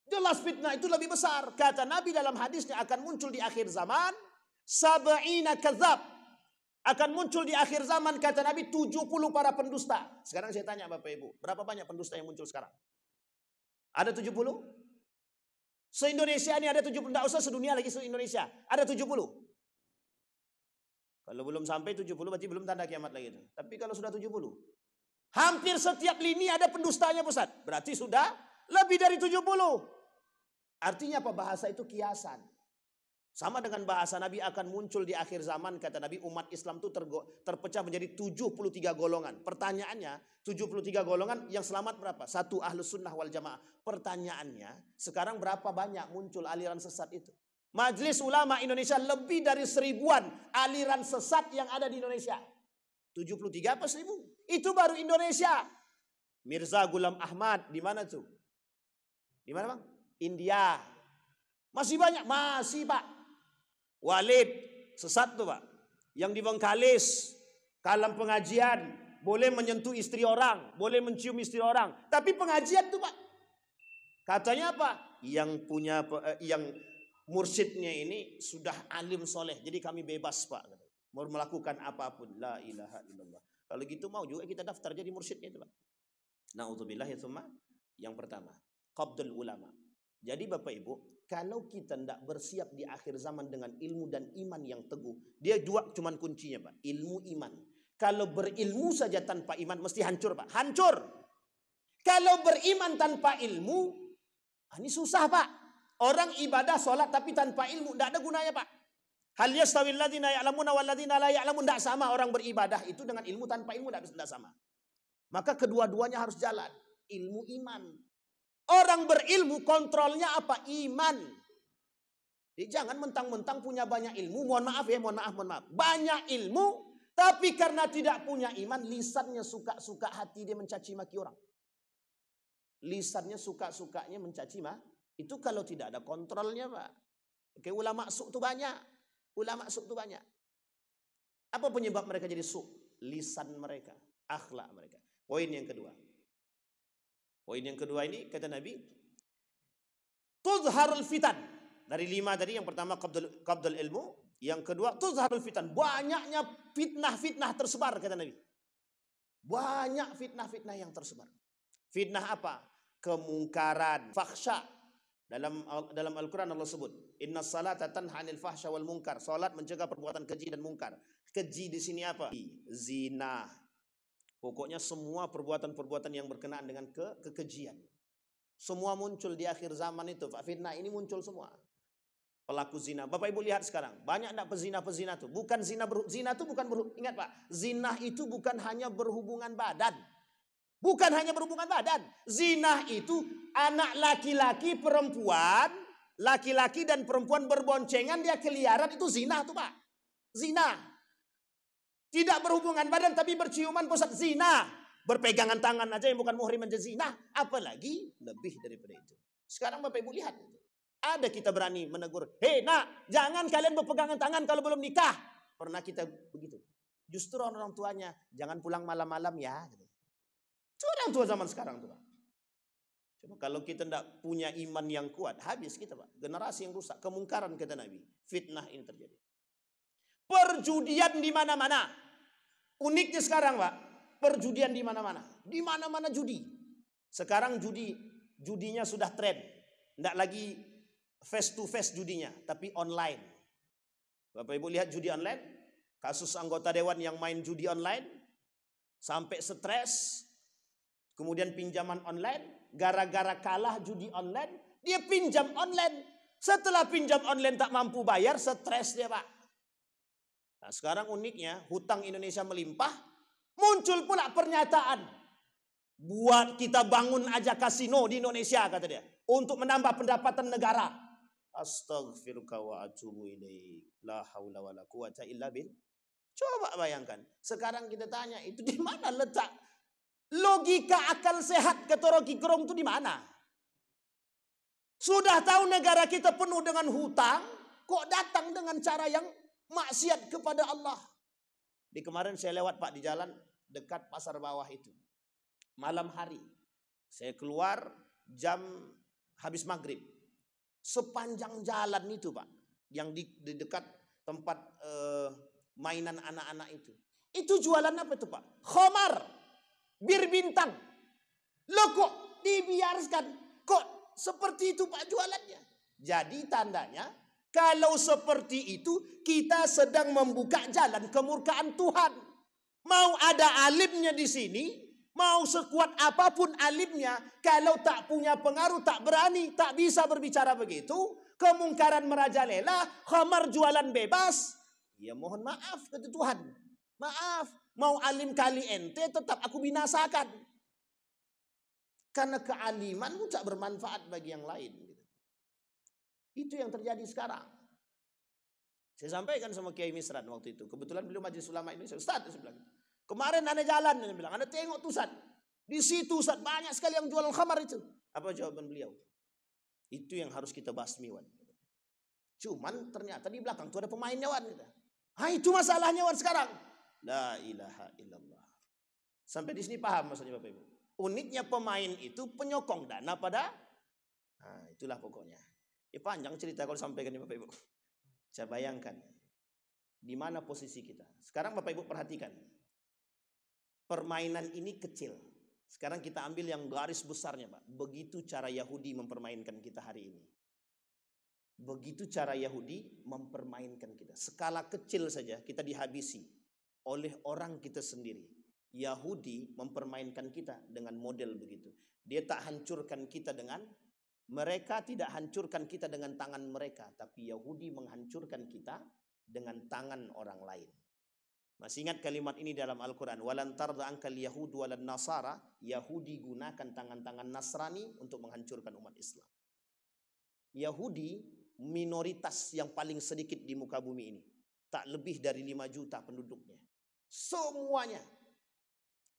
Jelas fitnah itu lebih besar. Kata Nabi dalam hadisnya akan muncul di akhir zaman sab'ina kadzab. Akan muncul di akhir zaman, kata Nabi, 70 para pendusta. Sekarang saya tanya Bapak Ibu, berapa banyak pendusta yang muncul sekarang? Ada 70? Se-Indonesia ini ada 70. Tidak usah sedunia lagi, se-Indonesia. Ada 70. Kalau belum sampai 70 berarti belum tanda kiamat lagi itu. Tapi kalau sudah 70, hampir setiap lini ada pendustanya Ustaz. Berarti sudah lebih dari 70. Artinya apa? Bahasa itu kiasan. Sama dengan bahasa Nabi akan muncul di akhir zaman, kata Nabi, umat Islam itu terpecah menjadi 73 golongan. Pertanyaannya, 73 golongan yang selamat berapa? Satu, ahlus sunnah wal jamaah. Pertanyaannya, sekarang berapa banyak muncul aliran sesat itu? Majelis Ulama Indonesia lebih dari 1000-an aliran sesat yang ada di Indonesia. 73 apa 1000? Itu baru Indonesia. Mirza Ghulam Ahmad, di mana tuh? Di mana Bang? India. Masih banyak, masih Pak. Walid, sesat tuh Pak. Yang di Bengkalis, kalam pengajian, boleh menyentuh istri orang, boleh mencium istri orang. Tapi pengajian tuh Pak. Katanya apa? Yang punya, yang mursyidnya ini sudah alim soleh. Jadi kami bebas Pak. Mau melakukan apapun. La ilaha illallah. Kalau gitu mau juga kita daftar jadi mursyidnya itu Pak. Na'udzubillah ya summa. Yang pertama, qabdul ulama. Jadi Bapak Ibu, kalau kita tidak bersiap di akhir zaman dengan ilmu dan iman yang teguh, dia dua cuman kuncinya Pak, ilmu iman. Kalau berilmu saja tanpa iman mesti hancur Pak, hancur. Kalau beriman tanpa ilmu, ini susah Pak. Orang ibadah sholat tapi tanpa ilmu, tidak ada gunanya Pak. Hal yastawil ladzina ya'lamuna wal ladzina la ya'lamun, tidak sama orang beribadah itu dengan ilmu tanpa ilmu, tidak sama. Maka kedua-duanya harus jalan, ilmu iman. Orang berilmu kontrolnya apa? Iman. Jadi jangan mentang-mentang punya banyak ilmu, mohon maaf. Banyak ilmu, tapi karena tidak punya iman, lisannya suka-suka hati dia mencaci maki orang. Lisannya suka-sukanya mencaci maki. Itu kalau tidak ada kontrolnya Pak. Oke, ulama suk itu banyak. Apa penyebab mereka jadi suk? Lisan mereka, akhlak mereka. Poin yang kedua. Poin yang kedua ini kata Nabi, tuzharul fitan. Dari 5 tadi, yang pertama qabdul ilmu, yang kedua tuzharul fitan. Banyaknya fitnah-fitnah tersebar kata Nabi. Banyak fitnah-fitnah yang tersebar. Fitnah apa? Kemungkaran, fahsya. Dalam Al-Quran Allah sebut, inna salata tanha 'anil fahsya wal munkar. Salat mencegah perbuatan keji dan mungkar. Keji di sini apa? Zina. Pokoknya semua perbuatan-perbuatan yang berkenaan dengan kekejian. Semua muncul di akhir zaman itu. Fitnah ini muncul semua. Pelaku zina. Bapak Ibu lihat sekarang. Banyak enggak pezina-pezina itu? Bukan zina itu bukan ingat Pak. Zina itu bukan hanya berhubungan badan. Bukan hanya berhubungan badan. Zina itu anak laki-laki perempuan laki-laki dan perempuan berboncengan, dia keliaran, itu zina tuh Pak. Zina. Tidak berhubungan badan tapi berciuman, pusat zina. Berpegangan tangan aja yang bukan muhrim aja zina. Apalagi lebih daripada itu. Sekarang Bapak Ibu lihat. Ada kita berani menegur. Hei nak, jangan kalian berpegangan tangan kalau belum nikah. Pernah kita begitu. Justru orang tuanya, jangan pulang malam-malam ya. Itu orang tua zaman sekarang tuh Pak. Coba kalau kita tidak punya iman yang kuat, habis kita Pak. Generasi yang rusak, kemungkaran kata Nabi. Fitnah ini terjadi. Perjudian di mana-mana. Uniknya sekarang Pak, perjudian di mana-mana. Di mana-mana judi. Sekarang judinya sudah tren. Tidak lagi face to face judinya, tapi online. Bapak Ibu lihat judi online. Kasus anggota dewan yang main judi online. Sampai stres. Kemudian pinjaman online, gara-gara kalah judi online, dia pinjam online. Setelah pinjam online tak mampu bayar, stres dia Pak. Nah sekarang uniknya, hutang Indonesia melimpah, muncul pula pernyataan. Buat kita bangun aja kasino di Indonesia kata dia. Untuk menambah pendapatan negara. Astaghfirullah wa atubu ilaik. La haula wa la quwata illa billah. Coba bayangkan, sekarang kita tanya, itu di mana letak logika akal sehat kata Rocky Gerung itu di mana? Sudah tahu negara kita penuh dengan hutang, kok datang dengan cara yang maksiat kepada Allah. Di kemarin saya lewat Pak di jalan dekat pasar bawah itu. Malam hari. Saya keluar jam habis maghrib. Sepanjang jalan itu Pak, yang di dekat tempat mainan anak-anak itu. Itu jualan apa itu Pak? Khamar. Bir bintang. Loh kok dibiarkan? Kok seperti itu Pak jualannya? Jadi tandanya kalau seperti itu kita sedang membuka jalan kemurkaan Tuhan. Mau ada alimnya di sini, mau sekuat apapun alimnya, kalau tak punya pengaruh, tak berani, tak bisa berbicara begitu, kemungkaran merajalela, khamar jualan bebas, ya mohon maaf kata Tuhan. Maaf, mau alim kali ente tetap aku binasakan. Karena kealimanmu tak bermanfaat bagi yang lain. Itu yang terjadi sekarang. Saya sampaikan sama Kiai Misran waktu itu. Kebetulan beliau Majelis Ulama Indonesia. Ustaz, saya bilang, kemarin ada jalan, dia bilang, Anda tengok tuh Ustaz. Di situ Ustaz banyak sekali yang jual khamar itu. Apa jawaban beliau? Itu yang harus kita basmi Wan. Cuman ternyata di belakang itu ada pemainnya Wan. Itu masalahnya Wan sekarang. La ilaha illallah. Sampai di sini paham maksudnya Bapak Ibu. Uniknya pemain itu penyokong dana pada. Nah, itulah pokoknya. Ya panjang cerita kalau sampaikan ya Bapak Ibu. Saya bayangkan di mana posisi kita. Sekarang Bapak Ibu perhatikan. Permainan ini kecil. Sekarang kita ambil yang garis besarnya Pak. Begitu cara Yahudi mempermainkan kita hari ini. Begitu cara Yahudi mempermainkan kita. Skala kecil saja kita dihabisi oleh orang kita sendiri. Yahudi mempermainkan kita dengan model begitu. Dia tak hancurkan kita dengan, mereka tidak hancurkan kita dengan tangan mereka. Tapi Yahudi menghancurkan kita dengan tangan orang lain. Masih ingat kalimat ini dalam Al-Quran. Walan tarda ankal yahud walan nasara. Yahudi gunakan tangan-tangan Nasrani untuk menghancurkan umat Islam. Yahudi minoritas yang paling sedikit di muka bumi ini. Tak lebih dari 5 juta penduduknya. Semuanya.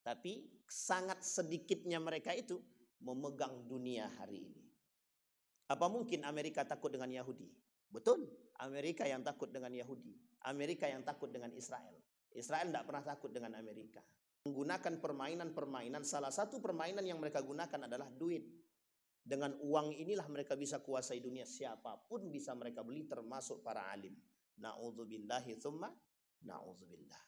Tapi sangat sedikitnya mereka itu memegang dunia hari ini. Apa mungkin Amerika takut dengan Yahudi? Betul. Amerika yang takut dengan Yahudi. Amerika yang takut dengan Israel. Israel tidak pernah takut dengan Amerika. Menggunakan permainan-permainan. Salah satu permainan yang mereka gunakan adalah duit. Dengan uang inilah mereka bisa kuasai dunia. Siapapun bisa mereka beli termasuk para alim. Na'udzubillahi thumma na'udzubillah.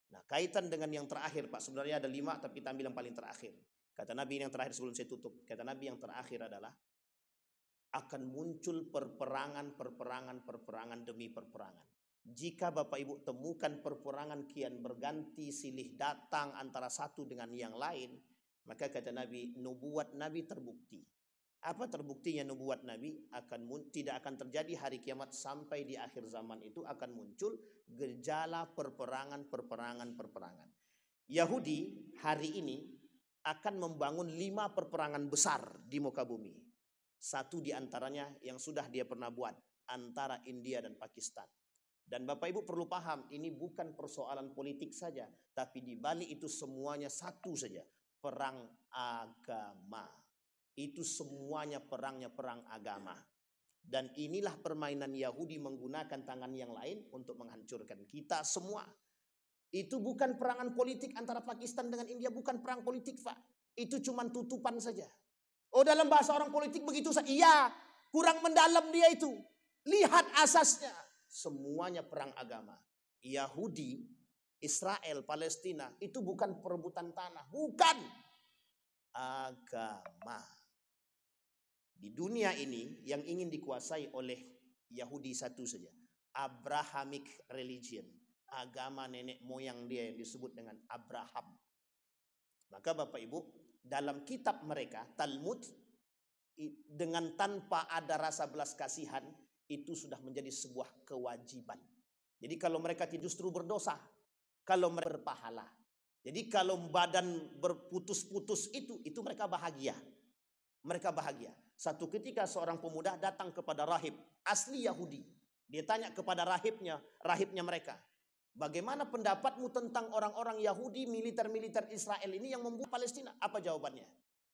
Nah kaitan dengan yang terakhir Pak. Sebenarnya ada 5 tapi kita ambil yang paling terakhir. Kata Nabi yang terakhir sebelum saya tutup. Kata Nabi yang terakhir adalah. Akan muncul perperangan demi perperangan. Jika Bapak Ibu temukan perperangan kian berganti silih datang antara satu dengan yang lain. Maka kata Nabi nubuat Nabi terbukti. Apa terbuktinya nubuat Nabi? Tidak akan terjadi hari kiamat sampai di akhir zaman itu akan muncul gejala perperangan. Yahudi hari ini akan membangun 5 perperangan besar di muka bumi. Satu di antaranya yang sudah dia pernah buat antara India dan Pakistan. Dan Bapak Ibu perlu paham, ini bukan persoalan politik saja, tapi di balik itu semuanya satu saja, perang agama. Itu semuanya perangnya perang agama. Dan inilah permainan Yahudi menggunakan tangan yang lain untuk menghancurkan kita semua. Itu bukan perangan politik antara Pakistan dengan India, bukan perang politik, Pak. Itu cuma tutupan saja. Oh, dalam bahasa orang politik begitu saja. Iya, kurang mendalam dia itu. Lihat asasnya. Semuanya perang agama. Yahudi, Israel, Palestina itu bukan perebutan tanah, bukan agama. Di dunia ini yang ingin dikuasai oleh Yahudi satu saja, Abrahamic religion, agama nenek moyang dia yang disebut dengan Abraham. Maka Bapak Ibu, dalam kitab mereka Talmud, dengan tanpa ada rasa belas kasihan, itu sudah menjadi sebuah kewajiban. Jadi kalau mereka justru berdosa, kalau mereka berpahala. Jadi kalau badan berputus-putus itu mereka bahagia. Mereka bahagia. Satu ketika seorang pemuda datang kepada rahib asli Yahudi. Dia tanya kepada rahibnya mereka, bagaimana pendapatmu tentang orang-orang Yahudi, militer-militer Israel ini yang membunuh Palestina? Apa jawabannya?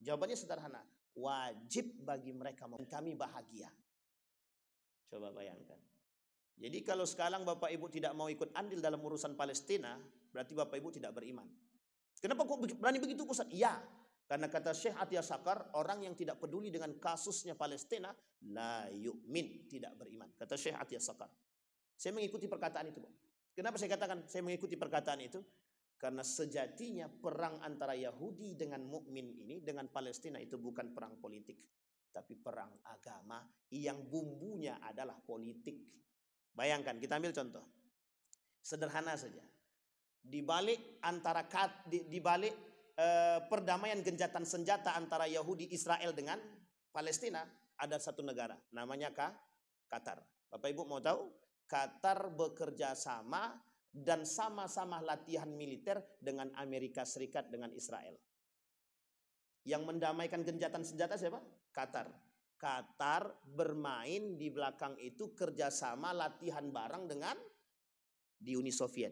Jawabannya sederhana, wajib bagi mereka, kami bahagia. Coba bayangkan. Jadi kalau sekarang Bapak Ibu tidak mau ikut andil dalam urusan Palestina, berarti Bapak Ibu tidak beriman. Kenapa kok berani begitu, Ustaz? Iya, karena kata Syekh Atiyah Sakar, orang yang tidak peduli dengan kasusnya Palestina, la yu'min, tidak beriman. Kata Syekh Atiyah Sakar. Saya mengikuti perkataan itu. Kenapa saya katakan saya mengikuti perkataan itu? Karena sejatinya perang antara Yahudi dengan mukmin ini, dengan Palestina itu bukan perang politik, tapi perang agama yang bumbunya adalah politik. Bayangkan, kita ambil contoh sederhana saja. Di balik perdamaian gencatan senjata antara Yahudi Israel dengan Palestina, ada satu negara namanya Qatar. Bapak Ibu mau tahu? Qatar bekerja sama dan sama-sama latihan militer dengan Amerika Serikat dengan Israel. Yang mendamaikan gencatan senjata siapa? Qatar. Qatar bermain di belakang itu kerjasama latihan bareng dengan di Uni Soviet.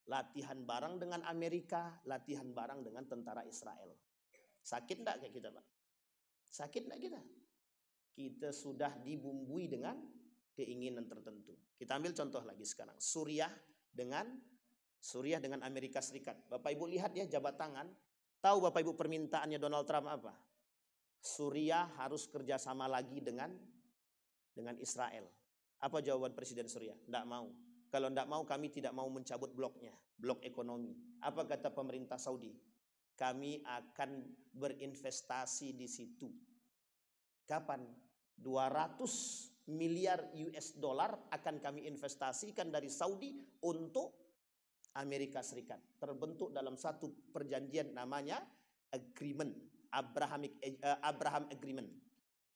Latihan bareng dengan Amerika, latihan bareng dengan tentara Israel. Sakit enggak kayak kita, Pak? Sakit enggak kita? Kita sudah dibumbui dengan keinginan tertentu. Kita ambil contoh lagi sekarang. Suriah dengan Amerika Serikat. Bapak Ibu lihat ya jabat tangan. Tahu Bapak Ibu permintaannya Donald Trump apa? Suriah harus kerjasama lagi dengan Israel. Apa jawaban Presiden Suriah? Tidak mau. Kalau tidak mau, kami tidak mau mencabut bloknya, blok ekonomi. Apa kata pemerintah Saudi? Kami akan berinvestasi di situ. Kapan? 200 miliar US dollar akan kami investasikan dari Saudi untuk Amerika Serikat. Terbentuk dalam satu perjanjian namanya agreement, Abraham Agreement.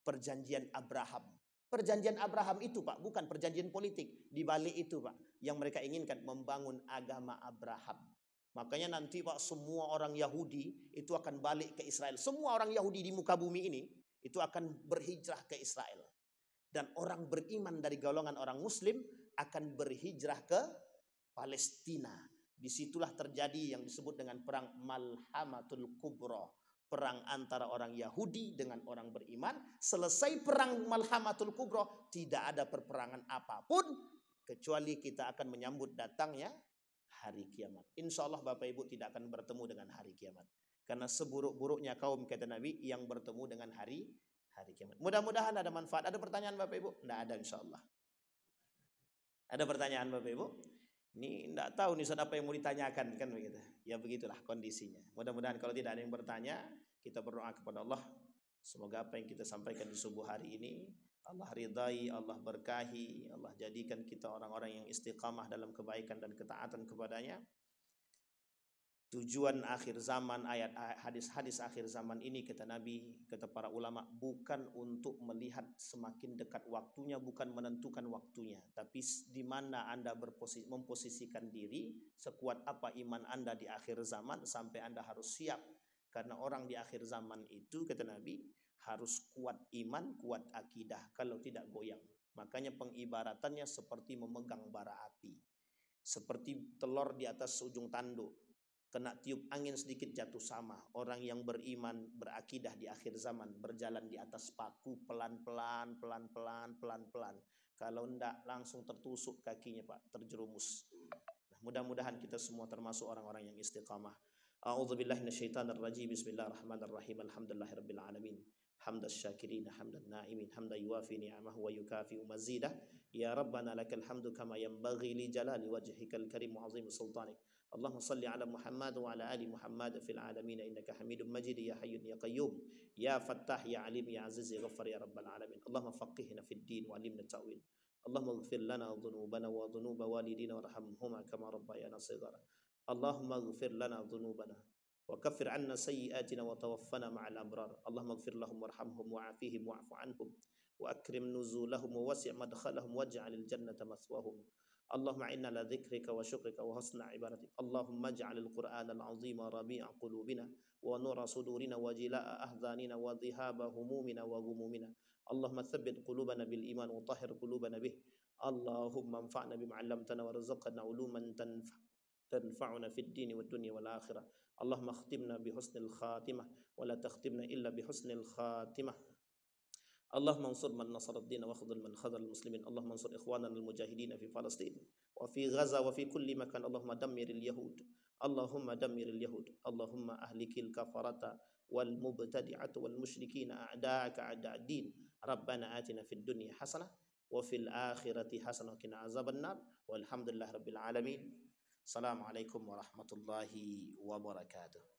Perjanjian Abraham. Perjanjian Abraham itu, Pak, bukan perjanjian politik. Di balik itu, Pak, yang mereka inginkan membangun agama Abraham. Makanya nanti, Pak, semua orang Yahudi itu akan balik ke Israel. Semua orang Yahudi di muka bumi ini itu akan berhijrah ke Israel. Dan orang beriman dari golongan orang Muslim akan berhijrah ke Palestina. Disitulah terjadi yang disebut dengan perang Malhamatul Kubra. Perang antara orang Yahudi dengan orang beriman. Selesai perang Malhamatul Kubra, tidak ada perperangan apapun kecuali kita akan menyambut datangnya hari kiamat. Insya Allah Bapak Ibu tidak akan bertemu dengan hari kiamat. Karena seburuk-buruknya kaum, kata Nabi, yang bertemu dengan hari kiamat. Mudah-mudahan ada manfaat. Ada pertanyaan Bapak Ibu? Tidak ada, insya Allah. Ada pertanyaan Bapak Ibu? Ini tidak tahu nih apa yang mau ditanyakan, kan begitu. Ya begitulah kondisinya. Mudah-mudahan kalau tidak ada yang bertanya, kita berdoa kepada Allah. Semoga apa yang kita sampaikan di subuh hari ini Allah ridai, Allah berkahi, Allah jadikan kita orang-orang yang istiqamah dalam kebaikan dan ketaatan kepadanya. Tujuan akhir zaman, ayat hadis-hadis akhir zaman ini, kata Nabi, kata para ulama, bukan untuk melihat semakin dekat waktunya, bukan menentukan waktunya, tapi di mana Anda memposisikan diri, sekuat apa iman Anda di akhir zaman sampai Anda harus siap Karena orang di akhir zaman itu, kata Nabi, harus kuat iman, kuat akidah, kalau tidak goyang. Makanya pengibaratannya seperti memegang bara api, seperti telur di atas ujung tanduk, kena tiup angin sedikit jatuh sama. Orang yang beriman, berakidah di akhir zaman berjalan di atas paku pelan-pelan, pelan-pelan, pelan-pelan. Kalau ndak langsung tertusuk kakinya, Pak, terjerumus. Nah, mudah-mudahan kita semua termasuk orang-orang yang istiqamah. A'udzubillahi minasyaitonirrajim. Bismillahirrahmanirrahim. Alhamdulillahirabbil alamin. Hamdas syakirin, hamdan na'imin, hamdan yuwafi ni'amahu wa yukafi'u mazidah. Ya Rabbana lakal hamdu kama yanbaghi li jalali wajhikal karim wa 'azimi sultanik. Allahumma salli ala Muhammad wa ala ali Muhammad fil alamin innaka Hamidum Majid ya hayyun ya qayyum ya fattah ya alim ya aziz ya ghaffar ya rabbal alamin. Allahumma faqihna fid din wa 'allimna ta'wil. Allahumma ighfir lana dhunubana wa dhunuba walidina warhamhuma kama rabbayana shighara. Allahumma ighfir lana dhunubana wa kaffir 'anna sayyi'atina wa tawaffana ma'al abrar. Allahumma ighfir lahum warhamhum wa'afihim wa'fu 'anhum wa akrim nuzulahum wa wasi' madkhalahum waj'alil jannata mathwahum. Allahumma inna ala dzikrika wa syukrika wa husna ibadatik. Allahumma ij'alil Qur'anal 'azima rabi'a qulubina wa nura sudurina wa jilaa'a ahzanina wa dhihaba humumina wa ghumumina. Allahumma tsabbit qulubana bil iman wa tahhir qulubana bih. Allahumma anfa'na bima 'allamtana warzuqna 'uluman تنفعنا في الدين والدنيا والآخرة. اللهم اختمنا بحسن الخاتمة ولا تختمنا إلا بحسن الخاتمة. اللهم انصر من نصر الدين واخذل من خذل المسلمين. اللهم انصر إخواننا المجاهدين في فلسطين وفي غزة وفي كل مكان. اللهم دمر اليهود، اللهم دمر اليهود، اللهم أهلك الكفرة والمبتدعة والمشركين أعداءك أعداء الدين. ربنا آتنا في الدنيا حسنة وفي الآخرة حسنة وقنا عذاب النار والحمد لله رب العالمين. Assalamualaikum warahmatullahi wabarakatuh.